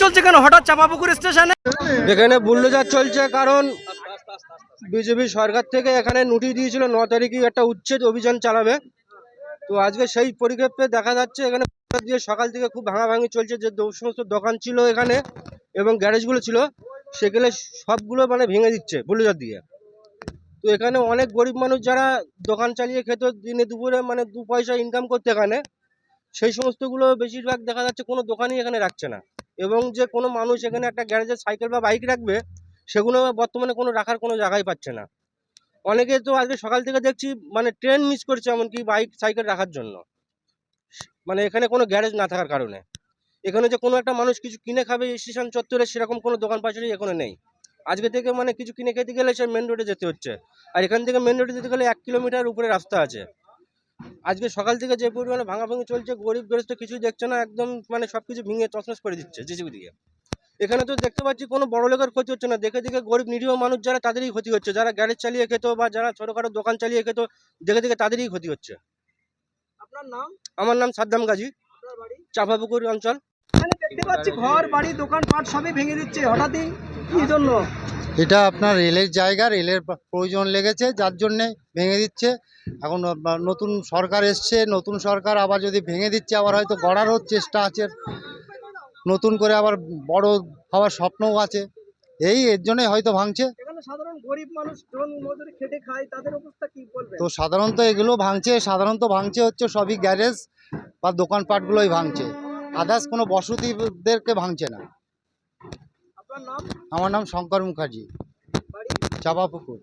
চলছে কেন হঠাৎ চাঁপাপুকুর স্টেশনে? এখানে বুলডোজার চলছে কারণ বিজেপি সরকার থেকে এখানে নোটিশ দিয়েছিল 9 তারিখে একটা উচ্ছেদ অভিযান চালাবে। তো আজকে সেই পরিপ্রেক্ষিতে দেখা যাচ্ছে এখানে দিয়ে সকাল থেকে খুব ভাঙাভাঙি চলছে। যে সমস্ত দোকান ছিল এখানে এবং গ্যারেজগুলো ছিল সেগুলো সবগুলো মানে ভেঙে দিচ্ছে বুলডোজার দিয়ে। তো এখানে অনেক গরিব মানুষ যারা দোকান চালিয়ে খেত দিনে দুপুরে মানে 2 পয়সা ইনকাম করতে এখানে, সেই সমস্তগুলো বেশিরভাগ দেখা যাচ্ছে কোনো দোকানই এখানে রাখছে না। এবং যে কোনো মানুষ এখানে একটা গ্যারেজে সাইকেল বা বাইক রাখবে সেগুলো বর্তমানে কোনো রাখার কোনো জায়গায় পাচ্ছে না। অনেকে তো আজকে সকাল থেকে দেখছি মানে ট্রেন মিস করছে এমনকি বাইক সাইকেল রাখার জন্য, মানে এখানে কোনো গ্যারেজ না থাকার কারণে। এখানে যে কোনো একটা মানুষ কিছু কিনে খাবে স্টেশন চত্বরে সেরকম কোনো দোকান পাশারি এখানে নেই। আজকে থেকে মানে কিছু কিনে খেতে গেলে সে মেন রোডে যেতে হচ্ছে, আর এখান থেকে মেন রোডে যেতে গেলে 1 কিলোমিটার উপরে রাস্তা আছে। আজকে সকাল থেকে যে পরিমাণে ভাঙাভাঙি চলছে গরিব গরিব কিছুই দেখছে না, একদম মানে সবকিছু ভেঙে তছনছ করে দিচ্ছে জেসিবি দিয়ে। এখানে তো দেখতে পাচ্ছি কোনো বড় লোকের ক্ষতি হচ্ছে না, দেখে দেখে গরিব নিরীহ মানুষ যারা তাদেরই ক্ষতি হচ্ছে, যারা গ্যারেজ চালিয়ে খেত বা যারা ছোটখাটো দোকান চালিয়ে খেত দেখে দেখে তাদেরই ক্ষতি হচ্ছে। আপনার নাম? আমার নাম সাদ্দাম গাজী, আপনার বাড়ি? চাঁপাপুকুর অঞ্চল। এখানে দেখতে পাচ্ছি ঘর বাড়ি দোকানপাট সবই ভেঙে দিচ্ছে হঠাৎই, কি জন্য? এটা আপনার রেলের জায়গা, রেলের প্রয়োজন লেগেছে যার জন্যে ভেঙে দিচ্ছে। এখন নতুন সরকার এসছে, নতুন সরকার আবার যদি ভেঙে দিচ্ছে আবার হয়তো গড়ারও চেষ্টা আছে, নতুন করে আবার বড় হওয়ার স্বপ্নও আছে। এর জন্যই হয়তো ভাঙছে। এখানে সাধারণ গরিব মানুষ জন মজুরি খেটে খায়, তাদের অবস্থা কি বলবেন? তো সাধারণত এগুলো ভাঙছে হচ্ছে সবই গ্যারেজ বা দোকানপাটগুলোই ভাঙছে, আদার্স কোনো বসতিদেরকে ভাঙছে না। আপনার নাম? আমার নাম শঙ্কর মুখার্জি, বাড়ি? চাঁপাপুকুর।